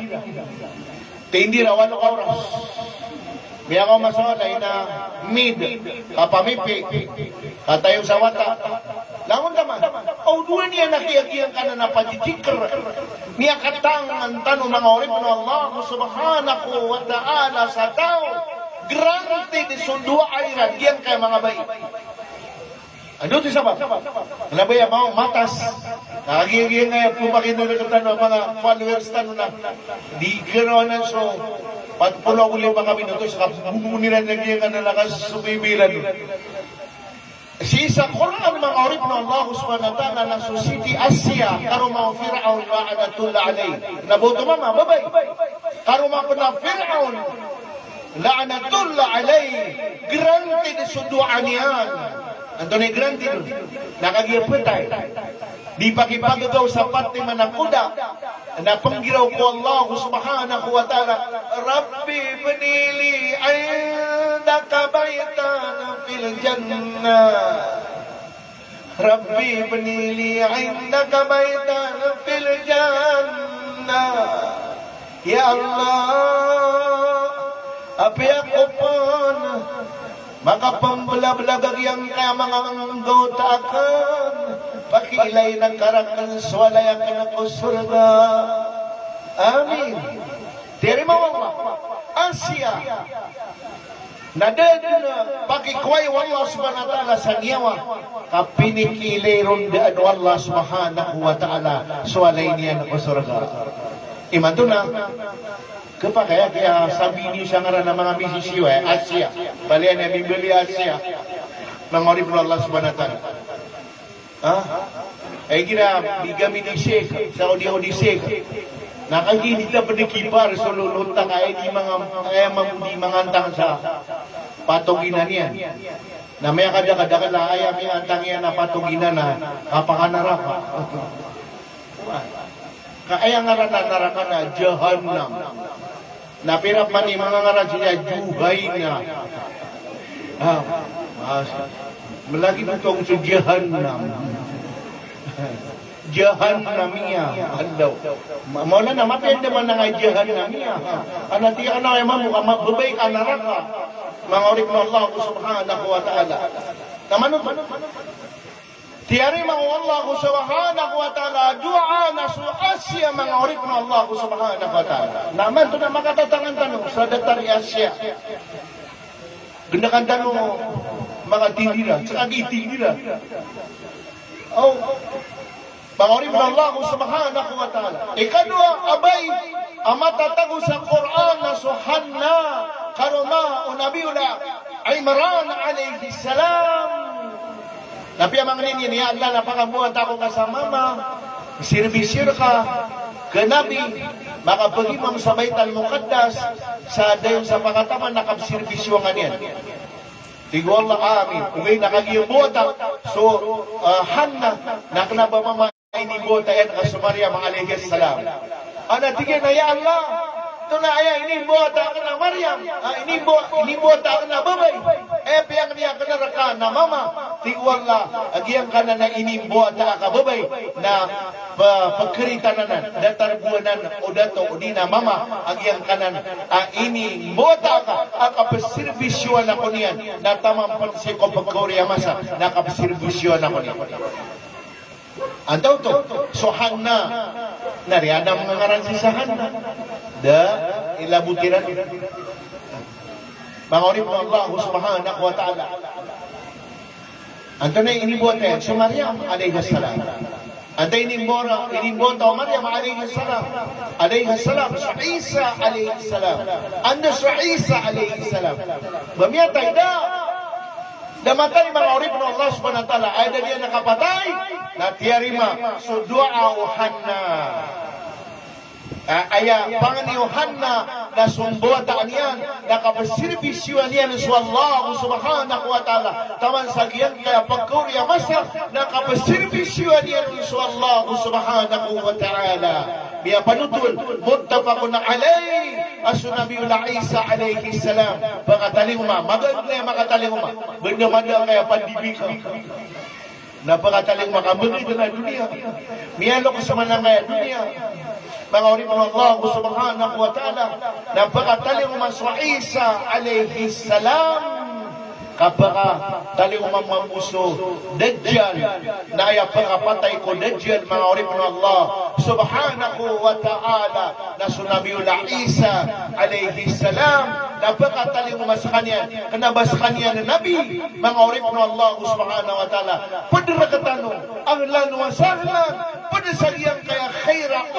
Tindira, 8 oras. May ako masalay na mid, kapamipi, katayo sa wata. Langon naman, duwa niya nakiyakiyang ka na napadidikir. Niya katang ang tanong mga orip na Allah subhanahu wa ta'ala sa tao. Granted sundua ayran, diyan kay mga bayi. Ano ito sabab? Nabay ang mga matas. Nakagiging nga pumakino na katano mga followers tano na di gano'n so patpulo uli pa kami nito sa kabuniran na giyang na lakas sumibilan. Si isa Quran mga orip na Allah subhanahu wa ta'ala na so City Asia karo mga Fir'aun la'anatullah alayh. Nabuto mama, babay. Karo mga na Fir'aun la'anatullah alayh. Granted suduan yan. Antone granted. Nakagiyapatay. Di pakipagagaw sa pati manakuda na panggiraw ko Allah subhanahu wa ta'ala, Rabbi banili indaka baytan fil jannah. Rabbi banili indaka baytan fil jannah. Ya Allah, api ako pun makapambulablagang yang kaya mga anggotakan pakilay ng karakan swalaya ka na ko surga. Amin. Tiri mawala. Asia. Nadaduna pakikway wallah subhanahu wa ta'ala sa niyawa. Kapinikilay rundaan wallah subhanahu wa ta'ala swalay niya na ko surga. Imanto na. Kaya sabi niyo siya nga ng mga misisyo Asia. Balian na bibili Asia. Mangorip na Allah subhanahu wa ta'ala. Ay gina, bigami ni Sheikh, sa Saudi Sheikh. Nakagini na panikipar, so lulunta kaya di mangantang sa patuginan yan. Na may kada-kada la ay may antang yan na patuginan na kapakanaraka. Kaya nga naraka na Jahannam. Napirap man ni mga ngaran siya Juhay na. Malagi itong sa Jahannam. Jahannamiya. Andaw. Mula na matay naman na nga Jahannamiya. Anati ka na kayo mababay ka naraka. Mga orip na Allah subhanahu wa ta'ala. Namanot. Tiyari mga Allah subhanahu wa ta'ala. Dua na su Asya mga orip na Allah subhanahu wa ta'ala. Naman ito na makatatangan tanong sa datari Asya. Gendakan tanong mga tindira. Sa tindira. Oh, pangorim ng Allah subhanahu wa ta'ala. Ikadua, abay, amatatago sa Quran na suhanna karuma o nabiula Imran alayhi salam. Napiyamang ninyo niya, Allah na pangabuhat ako ka sa mama, sirbisir ka, kanabi, makapagimam sa baital mukaddas, sa dayon sa pangataman, nakapsirbisyo nga niyan. Tigo Allah amin. Kung may nakagiyabota, so Hanna, nakanaba mama inibota yan ka Maryam alayhi salam. Ana tigay na ya Allah, ito na aya inibota ka na Maryam, inibota ka na babay. Piyang niya ka na raka na mama. Tigo Allah, agiyang ka na inibota ka babay na pagkarita na datarbuanan o dato o di na mama, agiyang ka na inibota ka, akapaservisyon ako niyan, na tamang pansi ko pagkoriya masa, nakapaservisyon ako niyan. Antaw to, so Hanna, nariada mga ngaransi sa Hanna, ilabutiran. Pangorin mo Allah subhanahu wa ta'ala. Anto na inibote, so Maryam alayhi salam. Anto inibota o Maryam alayhi salam, so Isa alayhi salam. Ando so Isa alayhi salam. Bamiyatay da, damatay mga orip ng Allah subhanahu wa ta'ala, ay na diyan nakapatay, na tiyarima, so dua o Hanna. Aya, pangan ni Hanna, na sumbuatan yan, nakapasirbisyon yan sa Allah subhanahu wa ta'ala. Taman sa giyan, kaya pagkuriya masa, nakapasirbisyon yan sa Allah subhanahu wa ta'ala. Biya panutul, muttafaqun alay, aso Nabiul Isa alayhi salam. Pagkatalinguma, maganda yung makatalinguma. Benda manda kaya pandibika. Napakataling makabagay na dunia. Miyalo ko sa manang kaya dunia. Mga ulit ng Allah subhanahu wa ta'ala. Napakataling mas wa Isa alayhi salam. kapaka taliw mamamuso Dajjal na ay pagkapatay ko Dajjal mga orip na Allah subhanahu wa ta'ala na sunamiul Isa alayhi salam na pagkataliw mas kanya kanabas kanya na Nabi mga orip na Allah subhanahu wa ta'ala padrakatanong ang lanwa sahlan padasagyan kaya khaira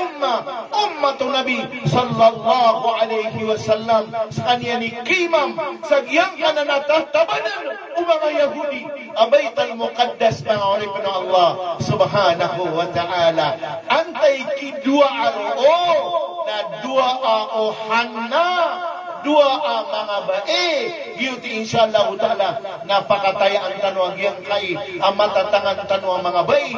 ummatu Nabi sallallahu alayhi wasallam sa kanya ni Kimam sagyang ka na natatabanan mga Yahudi abayt al-muqaddas mga orip na Allah subhanahu wa ta'ala antay kidua na dua o hanna dua ang mga bae giyuti inshallah ta'ala napakataya ang tanong yang kay ang matatangan tanong ang mga bae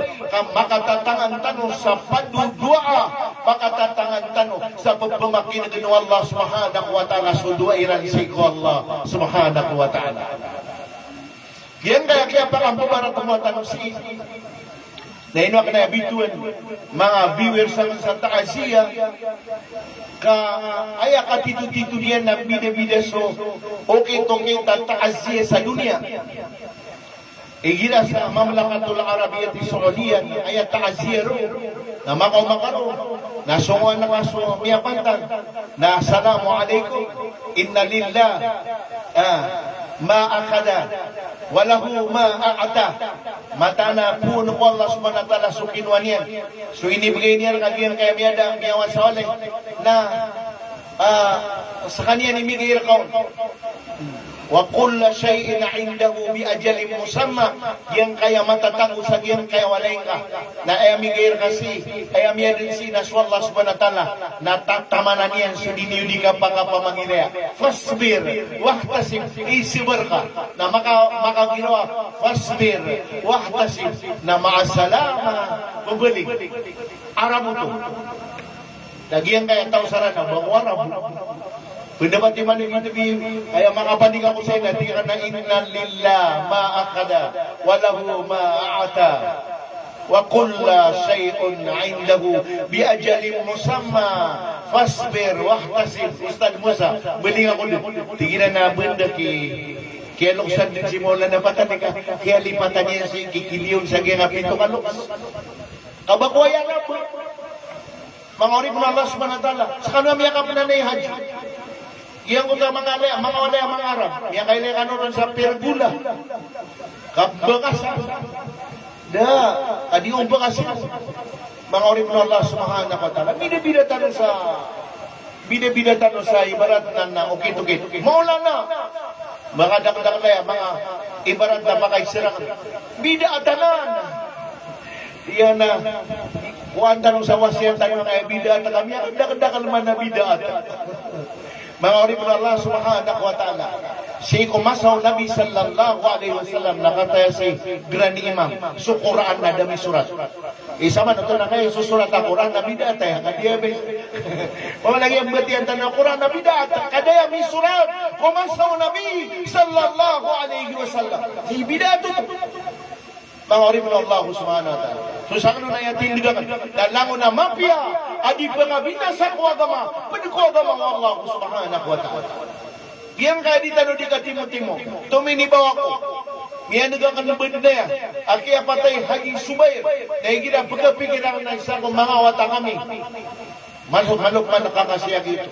makatatangan tanong sa padudua makatatangan tanong sa pagpamakin ng Allah subhanahu wa ta'ala sudua iran si Allah subhanahu wa ta'ala yan kaya pakampumaran tumatanong si na ino ka na bituan mga viewers sa taasiya ka aya ka titu-titu niyan na bida-bida so okay tong taasiya sa dunia igira sa Mamlakatul Arabiyyah Saudiya aya taasiya ro na makaro na sunguan na kaso miyapantan na assalamu alaikum inna lillah ma akada walahu ma a'ata matana puno ko Allah subhanahu wa ta'ala sukinwan yan so inibigay niya kagiyan kaya miyada miyawan sa oleh na sa kanya ni Miguel Kaun wa kulla shay'in 'indahu bi ajalin musamma yang kaya matatango sa yang kaya walay ka na ay Miguel kasi ay amiya din si naswallah subhanahu wa ta'ala natatamanan yan so diniyudi ka pa pamangilaya fasbir wahtasib isibir ka na makaginawa fasbir wahtasib na maasalama babalik Arabo to dagiyan kaya tao sarana bawara pendapat di mana kita ayat mengabadikan aku saya nanti karena inna lillah ma akada walahu ma a'ata wa kulla syai'un 'indahu bi ajalin musamma fasbir wahtasib Ustaz Musa beli aku tinggiran na benda kaya luksan din si Mola na patan kaya lipatan niya si kikiliyon sa gina pito kaluks kabakwayan na po mga orip na Allah subhanahu wa ta'ala sa kanami yakap na na haji yang udah mga Arab yang kailan kanuran sa pergula kabakasan adi umbakasan mga orip na Allah subhanahu wa ta'ala bida-bida tanong sa ibarat na ukit-ukit maula na mga dakdak na mga ibarat na makaisirang bida atanan yan na kuan tanong sa wasyan tanong na bida at kami ang dakdakal man na bida at mga orip na Allah subhanahu wa ta'ala si kumasaw Nabi sallallahu alaihi wasallam nakataya si Gran Imam so Quran na dami surat isa man ito na kayo susurat ang Quran na bidat ay kadiya lagi ang batian tanong Quran na bidat kadaya may surat kumasaw Nabi sallallahu alaihi wasallam si bidat mga orip na Allah subhanahu wa ta'ala so sa kanuna yatin ligakan dalango na mafia adi pangabinasa ko agama pwede ko agama ng Allah subhanahu wa ta'ala yang kaya di tanong di katimo-timo tuminibaw ako miyan nagakan ng benda yan aki apatay Haji Subair dahil kita pagkapikiran na isa kong mga wata kami malok man nakakasya gitu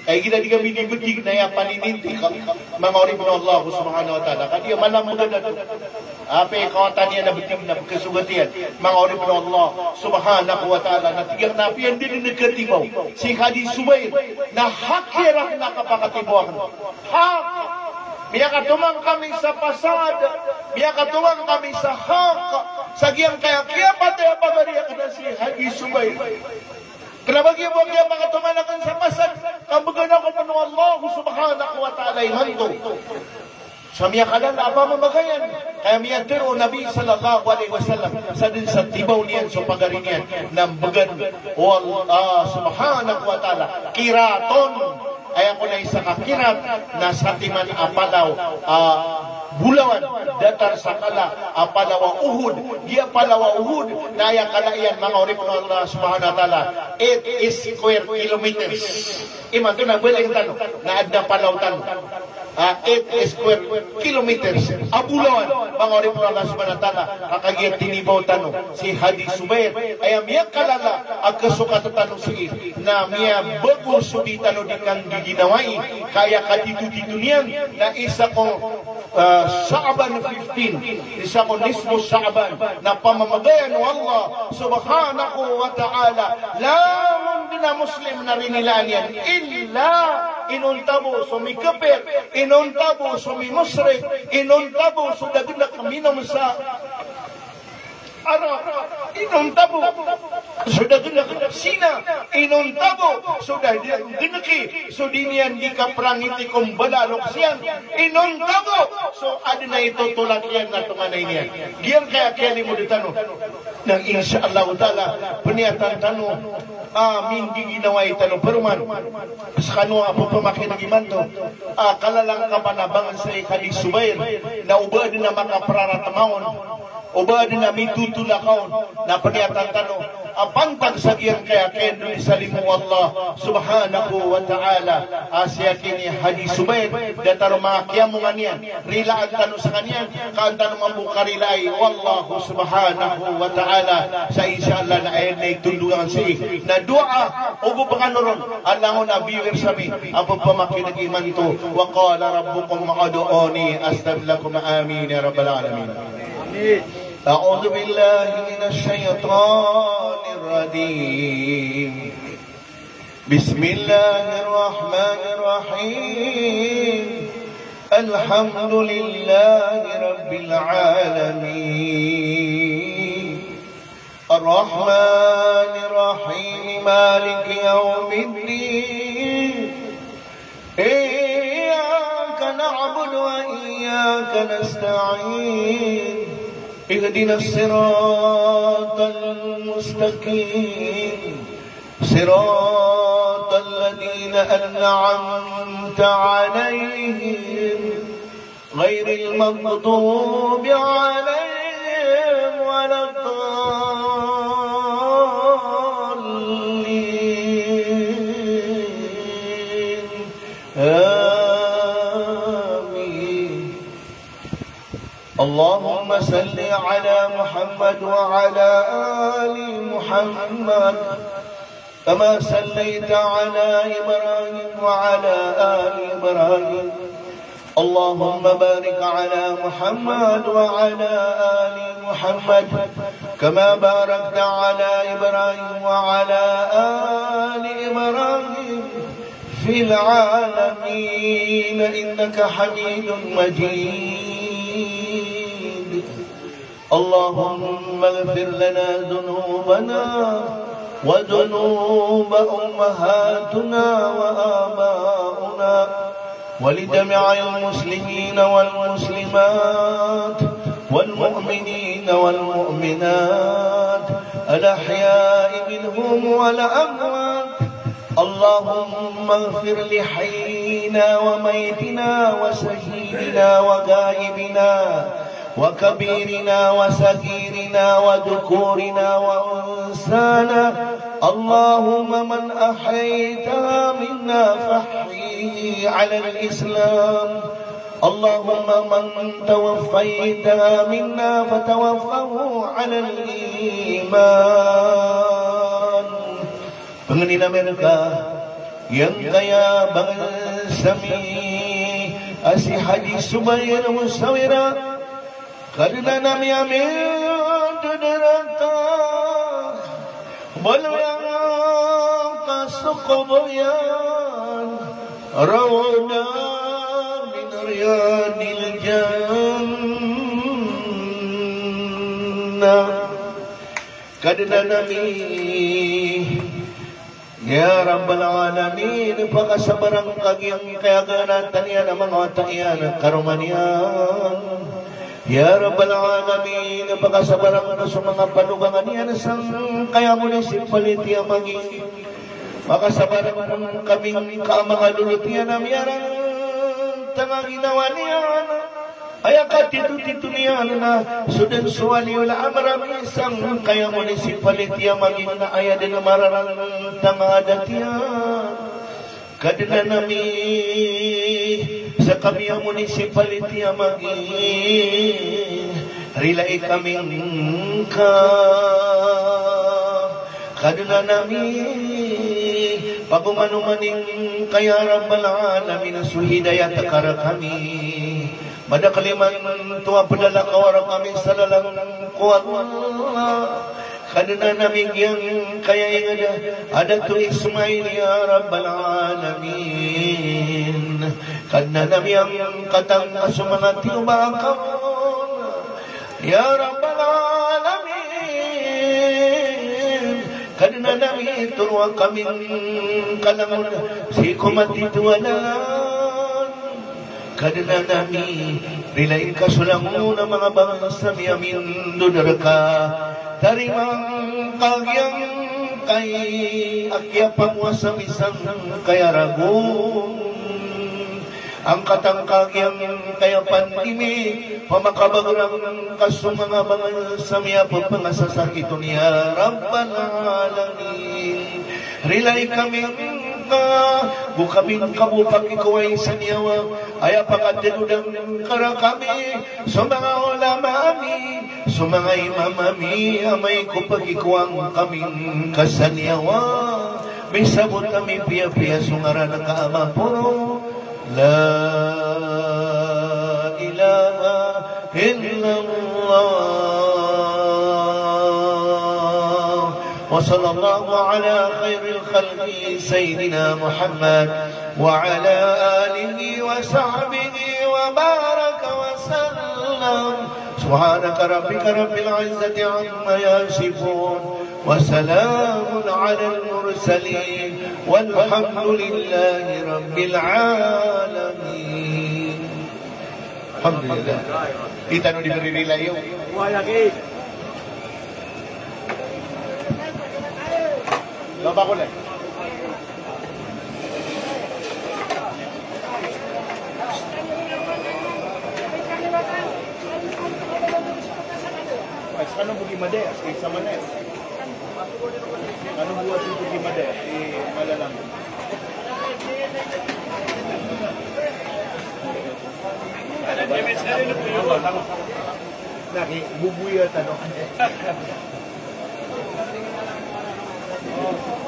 ay kita di kami dibetik na yan panininti mga orip na Allah subhanahu wa ta'ala kaya malam mo na ito apa kawatan niya na betik na kasugatian mga orip na Allah subhanahu wa ta'ala na tigang napiyan din nagkatibaw si Haji Subair na hakirang nakapakatibawan hak miya katumang kami sa pasada miya katumang kami sa hak sagyang kaya patay pagariya ka na si Haji Subair kenapa kaya mga tumanakan sa pasad kabagan ako pa ng Allah subhanahu wa ta'ala imanto sa miya kalan apa mamagayan kaya miya tiro Nabi sallallahu alaihi wasallam sa din sa tibaw niyan sa pagarinyan ng bagan o Allah subhanahu wa ta'ala kiraton ay ako na isa kakirat na sa timan apalaw bulawan datar sakala apalawa Uhud dia palawa Uhud naya kalaian mga orip na Allah subhanahu wa ta'ala 8 square kilometers iman to na beling tanong na adda palaw tanong 8 square kilometers abulawan mangorip ng Allah subhanahu wa ta'ala akagiyat tinibaw tanong si Hadi Subair ay miya kalala ang kasukat tanong si na miya bago sudi tanong di kang giginawai kaya katitu-titu niyan na isa kong Sha'ban 15 isa kong nismo Sha'ban na pamamagayan ng Allah subhanahu wa ta'ala lamang din na Muslim na rinilaan yan illa inuntabo sumikapir inuntabo sumimusrik inuntabo sudagna kaminam sa Arab inuntabo sudagna sina inuntabo sudagna sudinian di kaprangiti kumbalalok siyan inuntabo so adina ito tulak yan na tumanay niyan giyan kaya kaya mo ditano nang insyaallah ta'ala peniatan tano amin ginawa itano peruman sa kanu apo pamakinag to kalalang kapanabangan sa Hadi Subair na ubad na makapraratamawon ubad na mitutulakaon na peniatan tano apantag sa giyan kaya kendo isalimu Allah subhanahu wa ta'ala asya kini Hadi Subair dataro mga kiyamungan niyan rilaan tano sa kanyan kaantano mambukarilay wallahu subhanahu wa ta'ala sa inshallah na ayan na itulungan si na dua ugo panganoron alangon na viewer sami apo pamakinag-iman to wa qala rabbukum ma'adu'oni astablakum amin ya rabbal alamin amin. أعوذ بالله من الشيطان الرجيم بسم الله الرحمن الرحيم الحمد لله رب العالمين الرحمن الرحيم مالك يوم الدين إياك نعبد وإياك نستعين اهدنا الصراط المستقيم صراط الذين أنعمت عليهم غير المغضوب عليهم ولا الضالين آمين. اللهم صل على محمد وعلى آل محمد كما صليت على إبراهيم وعلى آل إبراهيم اللهم بارك على محمد وعلى آل محمد كما باركت على إبراهيم وعلى آل إبراهيم في العالمين إنك حميد مجيد. اللهم اغفر لنا ذنوبنا وذنوب أمهاتنا وآباؤنا ولجميع المسلمين والمسلمات والمؤمنين والمؤمنات الأحياء منهم والأموات. اللهم اغفر لحينا وميتنا وشهيدنا وغائبنا وكبيرنا وصغيرنا وذكورنا وأنثانا. اللهم من أحييتها منا فاحيه على الإسلام. اللهم من توفيتها منا فتوفه على الإيمان. Pengenina mereka yang kaya bangsami asi Hadi Subair Musawira karena nami amin derata balang kasukubyan rawda min riyadil jannah karena nami ya Rabbal Alamin pakasabarang kagyang kayaganatan yan ang mga otayan at karumanian. Ya Rabbal Alamin pakasabarang na sa mga panugangan yan sang kaya municipality ang maging pakasabarang kaming kaamang alulutian ang yarang tangang ginawa niyan ay akatitu-titu niyan na sudan suwali wala amarami isang kaya municipality ang maging na aya din na mararang tangadat yan kadina nami sa kami ang municipality amagi rilay kaming ka kaduna nami pagumanumaning kaya rabbal alamin suhidayat kara kami madakaliman tuwa padala kawara kami sa lalang kuat kaduna nami yang kaya yang ada tu Ismail ya rabbal alamin kaduna nami yang katang asumangati ubakam ya rabbal alamin kaduna nami turuan kami kalangun si kumati tuwanan kaduna nami bilain kasulangun ang mga bangsa mi amin dudarka tarimang kagyang kay akya panguasa misang kaya ragun ang katangkagyang kaya pandimi pamakabaglang kasumanga bangsa miya pangasasakit niya rabbal alamin rilay kami ka bukabing kabupak ikuway sa niyawa ay apakatidudang kara kami sa mga ulama ami sa mga imam ami amay kupag ikuwang kaming kasanyawa may sabot kami piya-piya sungara ng kaama puro la ilaha illallah وصلى الله على خير الخلق سيدنا محمد وعلى آله وصحبه وبارك وسلم سبحانك ربك رب العزة عما يصفون وسلام على المرسلين والحمد لله رب العالمين الحمد لله kita nu diberi nilai yuk Bapak ko na. Ay, kanong bugi made? Ay, sama na eh. Kanong buwas yung bugi made? Ay, malalang. Naki, bubuya tanong. Oh.